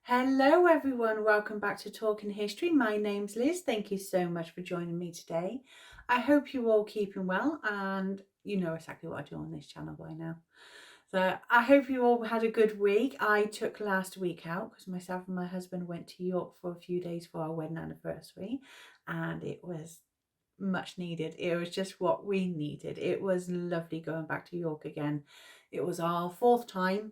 Hello everyone, welcome back to Talking History. My name's Liz. Thank you so much for joining me today. I hope you're all keeping well and you know exactly what I do on this channel by now. So I hope you all had a good week. I took last week out because myself and my husband went to York for a few days for our wedding anniversary, and it was much needed. It was just what we needed. It was lovely going back to York again. It was our fourth time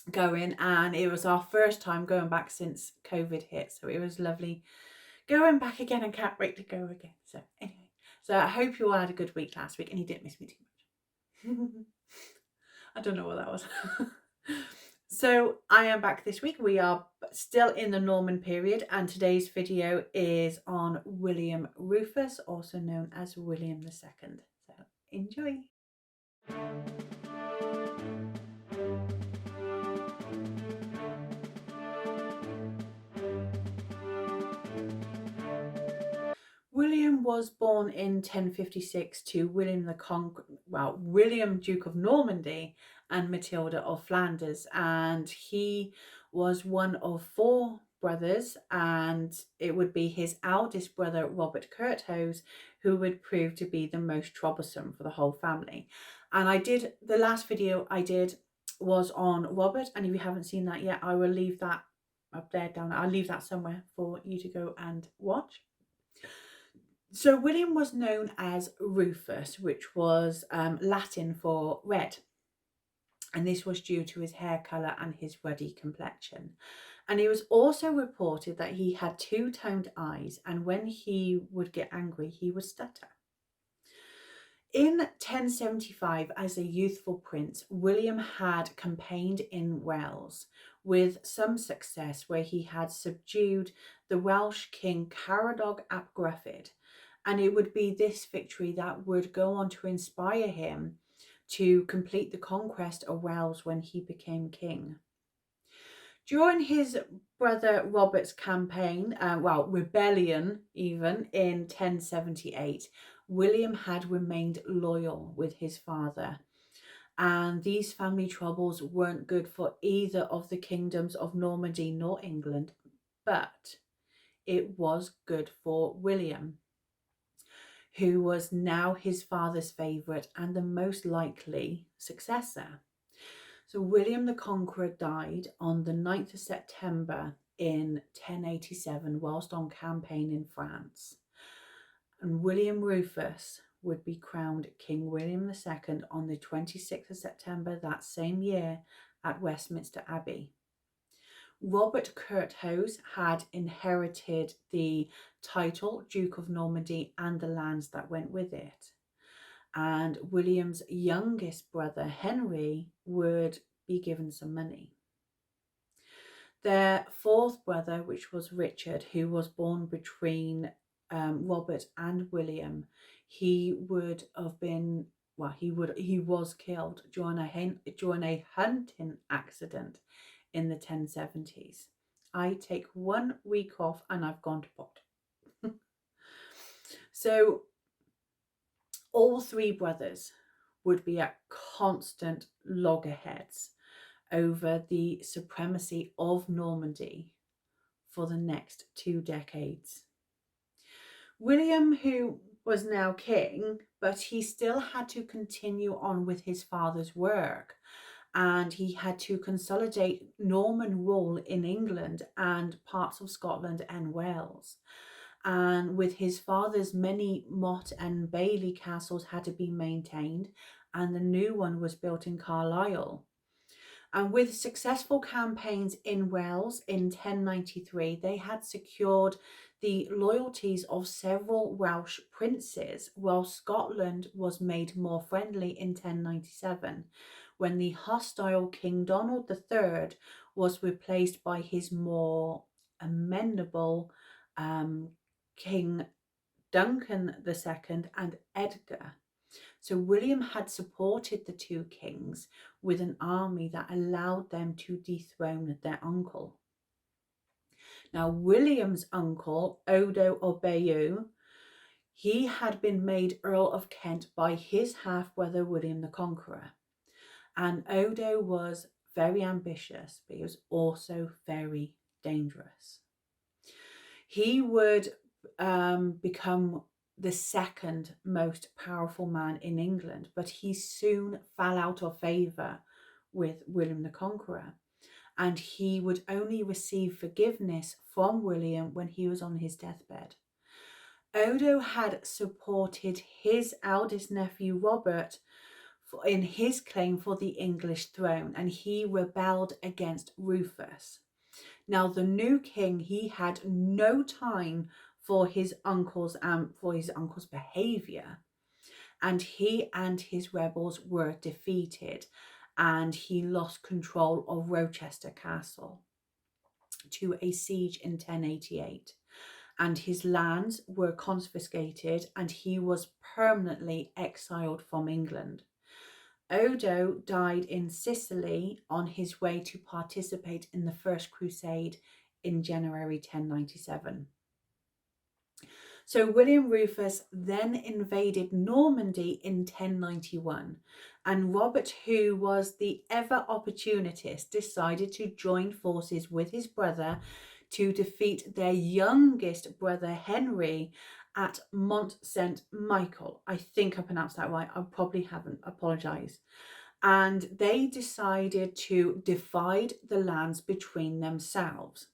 going, and it was our first time going back since COVID hit, so it was lovely going back again and can't wait to go again. So anyway, so I hope you all had a good week last week and you didn't miss me too much. I don't know what that was. So I am back this week. We are still in the Norman period, and today's video is on William Rufus, also known as William II. So enjoy. William was born in 1056 to William Duke of Normandy and Matilda of Flanders, and he was one of four brothers, and it would be his eldest brother Robert Curthose who would prove to be the most troublesome for the whole family. And the last video I did was on Robert, and if you haven't seen that yet, I will leave that up there down. I'll leave that somewhere for you to go and watch. So William was known as Rufus, which was Latin for red. And this was due to his hair colour and his ruddy complexion. And it was also reported that he had two-toned eyes, and when he would get angry, he would stutter. In 1075, as a youthful prince, William had campaigned in Wales with some success, where he had subdued the Welsh king Caradog ap Gruffydd, and it would be this victory that would go on to inspire him to complete the conquest of Wales when he became king. During his brother Robert's campaign, rebellion even, in 1078, William had remained loyal with his father, and these family troubles weren't good for either of the kingdoms of Normandy nor England, but it was good for William, who was now his father's favourite and the most likely successor. So William the Conqueror died on the 9th of September in 1087 whilst on campaign in France. And William Rufus would be crowned King William II on the 26th of September that same year at Westminster Abbey. Robert Curthose had inherited the title Duke of Normandy and the lands that went with it. And William's youngest brother Henry would be given some money. Their fourth brother, which was Richard, who was born between Robert and William, he would have been, he was killed during a hunting accident in the 1070s. I take 1 week off and I've gone to pot. So all three brothers would be at constant loggerheads over the supremacy of Normandy for the next 2 decades. William, who was now king, but he still had to continue on with his father's work, and he had to consolidate Norman rule in England and parts of Scotland and Wales. And with his father's many motte and bailey castles had to be maintained, and the new one was built in Carlisle. And with successful campaigns in Wales in 1093, they had secured the loyalties of several Welsh princes, while Scotland was made more friendly in 1097, when the hostile King Donald III was replaced by his more amenable King Duncan II and Edgar. So William had supported the two kings with an army that allowed them to dethrone their uncle. Now William's uncle, Odo of Bayeux, he had been made Earl of Kent by his half-brother William the Conqueror. And Odo was very ambitious, but he was also very dangerous. He would become the second most powerful man in England, but he soon fell out of favour with William the Conqueror, and he would only receive forgiveness from William when he was on his deathbed. Odo had supported his eldest nephew Robert in his claim for the English throne, and he rebelled against Rufus. Now, the new king, he had no time for his uncle's behavior, and he and his rebels were defeated, and he lost control of Rochester Castle to a siege in 1088, and his lands were confiscated, and he was permanently exiled from England. Odo died in Sicily on his way to participate in the First Crusade in January 1097. So William Rufus then invaded Normandy in 1091, and Robert, who was the ever opportunist, decided to join forces with his brother to defeat their youngest brother Henry at Mont Saint Michael. I think I pronounced that right. I probably haven't. Apologise. And they decided to divide the lands between themselves.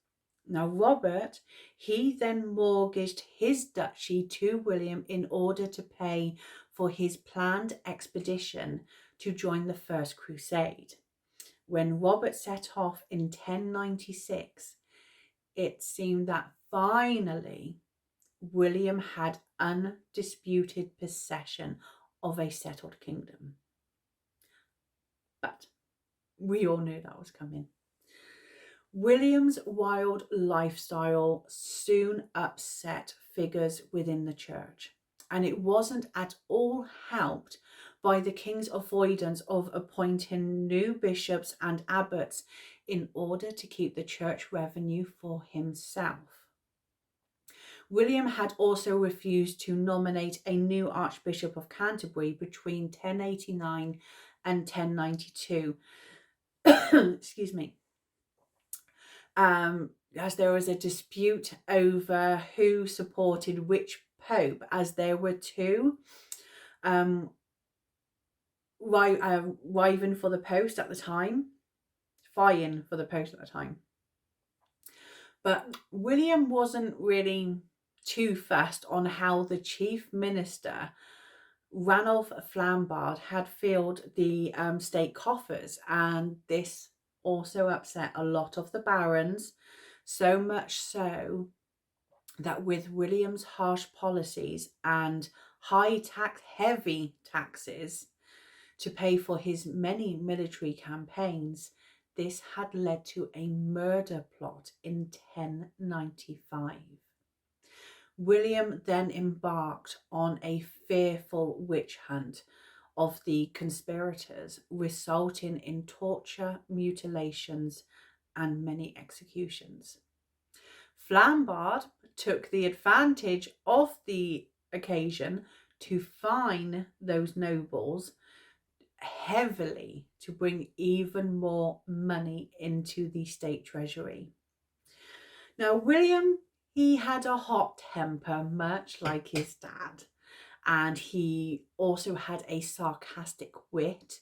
Now, Robert, he then mortgaged his duchy to William in order to pay for his planned expedition to join the First Crusade. When Robert set off in 1096, it seemed that finally William had undisputed possession of a settled kingdom. But we all knew that was coming. William's wild lifestyle soon upset figures within the church, and it wasn't at all helped by the king's avoidance of appointing new bishops and abbots in order to keep the church revenue for himself. William had also refused to nominate a new Archbishop of Canterbury between 1089 and 1092. Excuse me. As there was a dispute over who supported which pope, as there were two vying for the post at the time. But William wasn't really too fussed on how the chief minister, Ranulph Flambard, had filled the state coffers, and this also upset a lot of the barons, so much so that with William's harsh policies and heavy taxes to pay for his many military campaigns, this had led to a murder plot in 1095. William then embarked on a fearful witch hunt of the conspirators, resulting in torture, mutilations, and many executions. Flambard took the advantage of the occasion to fine those nobles heavily to bring even more money into the state treasury. Now, William, he had a hot temper, much like his dad, and he also had a sarcastic wit,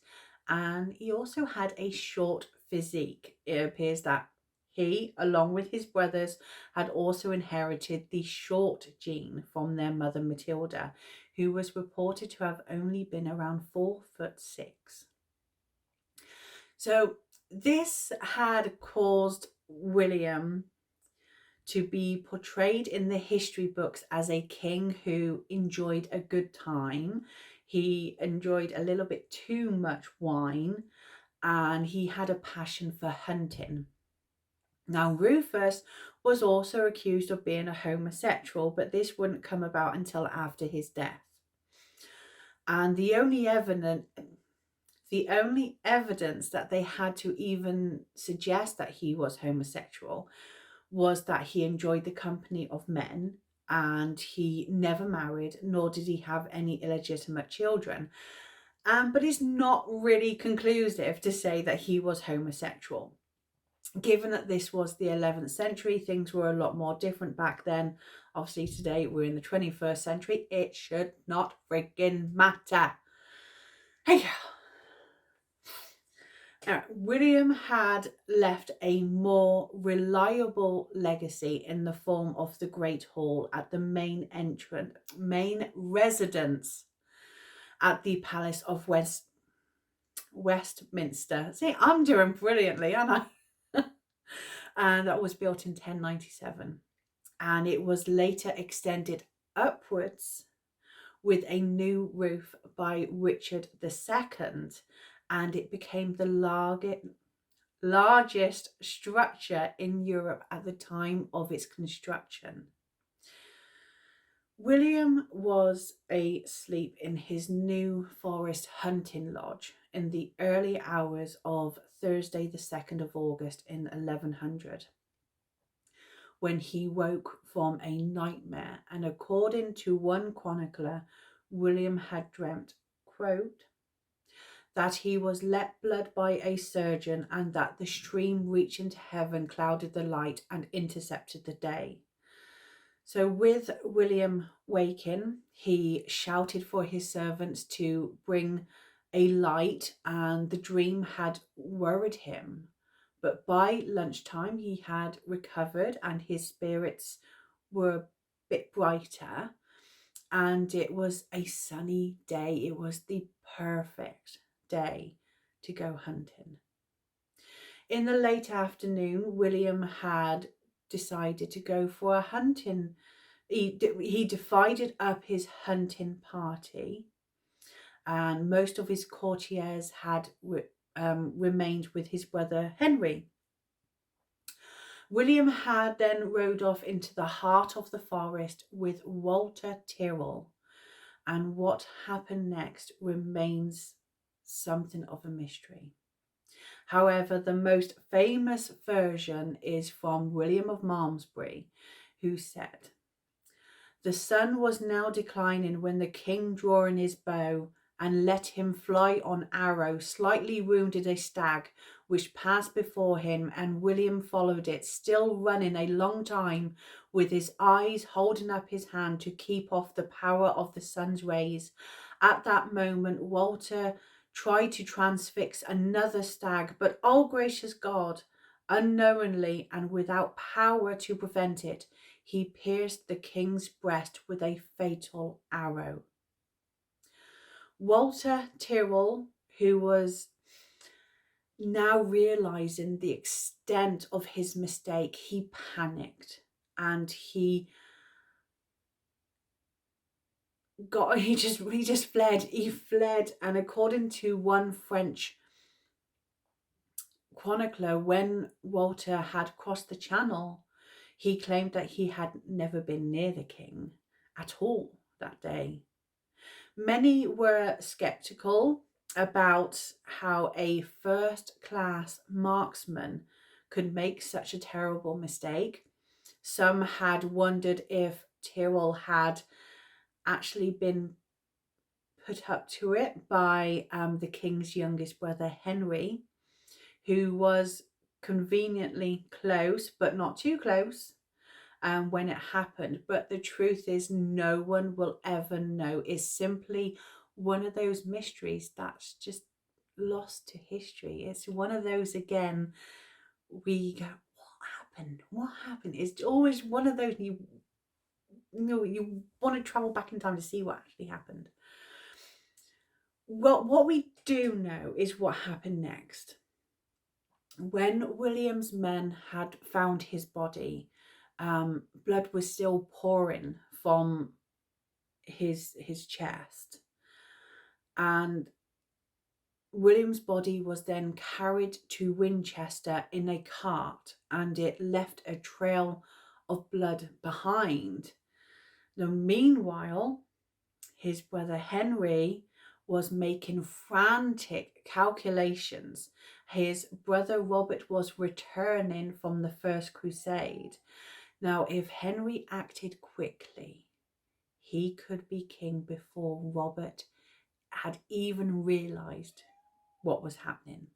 and he also had a short physique. It appears that he, along with his brothers, had also inherited the short gene from their mother Matilda, who was reported to have only been around 4'6". So this had caused William to be portrayed in the history books as a king who enjoyed a good time. He enjoyed a little bit too much wine, and he had a passion for hunting. Now, Rufus was also accused of being a homosexual, but this wouldn't come about until after his death. And the only evidence that they had to even suggest that he was homosexual was that he enjoyed the company of men, and he never married, nor did he have any illegitimate children. But it's not really conclusive to say that he was homosexual. Given that this was the 11th century, things were a lot more different back then. Obviously, today we're in the 21st century. It should not friggin' matter. Hey, William had left a more reliable legacy in the form of the Great Hall at the main residence at the Palace of Westminster. See, I'm doing brilliantly, aren't I? And that was built in 1097. And it was later extended upwards with a new roof by Richard II, and it became the largest structure in Europe at the time of its construction. William was asleep in his New Forest hunting lodge in the early hours of Thursday, the 2nd of August in 1100, when he woke from a nightmare, and according to one chronicler, William had dreamt, quote, that he was let blood by a surgeon and that the stream reaching to heaven clouded the light and intercepted the day. So with William waking, he shouted for his servants to bring a light, and the dream had worried him. But by lunchtime, he had recovered and his spirits were a bit brighter, and it was a sunny day. It was the perfect day to go hunting. In the late afternoon, William had decided to go for a hunting. He divided up his hunting party, and most of his courtiers had remained with his brother Henry. William had then rode off into the heart of the forest with Walter Tyrrell, and what happened next remains something of a mystery. However, the most famous version is from William of Malmesbury, who said, "The sun was now declining when the king, drawing his bow and let him fly on arrow, slightly wounded a stag which passed before him, and William followed it, still running a long time, with his eyes holding up his hand to keep off the power of the sun's rays. At that moment Walter tried to transfix another stag, but, oh gracious God, unknowingly and without power to prevent it, he pierced the king's breast with a fatal arrow." Walter Tyrrell, who was now realizing the extent of his mistake, he panicked, and he just fled. He fled, and according to one French chronicler, when Walter had crossed the channel, he claimed that he had never been near the king at all that day. Many were skeptical about how a first-class marksman could make such a terrible mistake. Some had wondered if Tyrrell had actually been put up to it by the king's youngest brother Henry, who was conveniently close but not too close when it happened. But the truth is, no one will ever know. It's simply one of those mysteries that's just lost to history. It's one of those, again, we go, what happened? It's always one of those, you want to travel back in time to see what actually happened. Well, what we do know is what happened next. When William's men had found his body, blood was still pouring from his chest, and William's body was then carried to Winchester in a cart, and it left a trail of blood behind. Now, meanwhile, his brother Henry was making frantic calculations. His brother Robert was returning from the First Crusade. Now, if Henry acted quickly, he could be king before Robert had even realised what was happening.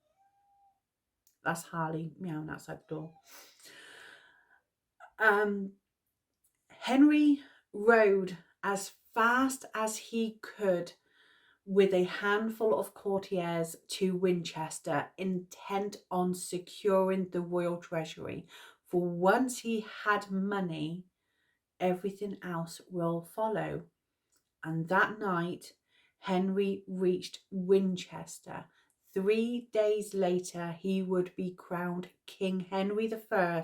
That's Harley meowing outside the door. Henry rode as fast as he could with a handful of courtiers to Winchester, intent on securing the royal treasury. For once he had money, everything else will follow. And that night, Henry reached Winchester. 3 days later, he would be crowned King Henry I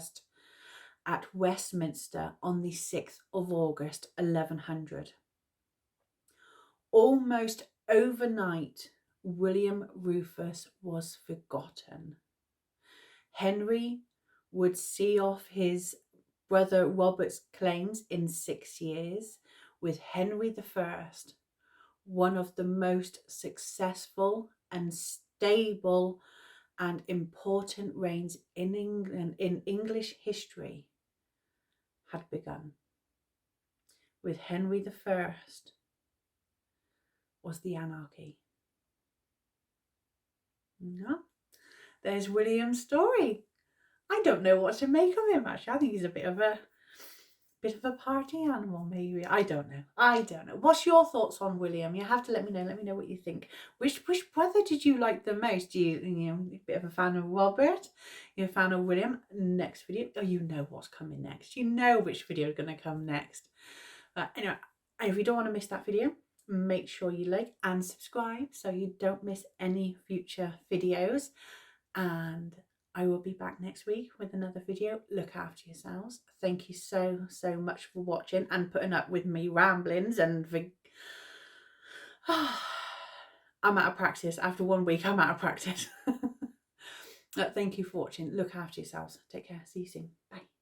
at Westminster on the 6th of August, 1100. Almost overnight, William Rufus was forgotten. Henry would see off his brother Robert's claims in 6 years, with Henry I, one of the most successful and stable and important reigns in England in English history, had begun. With Henry I was the anarchy. No, there's William's story. I don't know what to make of him, actually. I think he's a bit of a party animal, maybe. I don't know. What's your thoughts on William? You have to let me know what you think. Which brother did you like the most? You know, a bit of a fan of Robert? You're a fan of William? Next video. Oh, you know what's coming next. You know which video is going to come next. Anyway, if you don't want to miss that video, make sure you like and subscribe so you don't miss any future videos. And I will be back next week with another video. Look after yourselves. Thank you so much for watching and putting up with me ramblings and I'm out of practice. After 1 week, I'm out of practice. Thank you for watching. Look after yourselves. Take care. See you soon. Bye.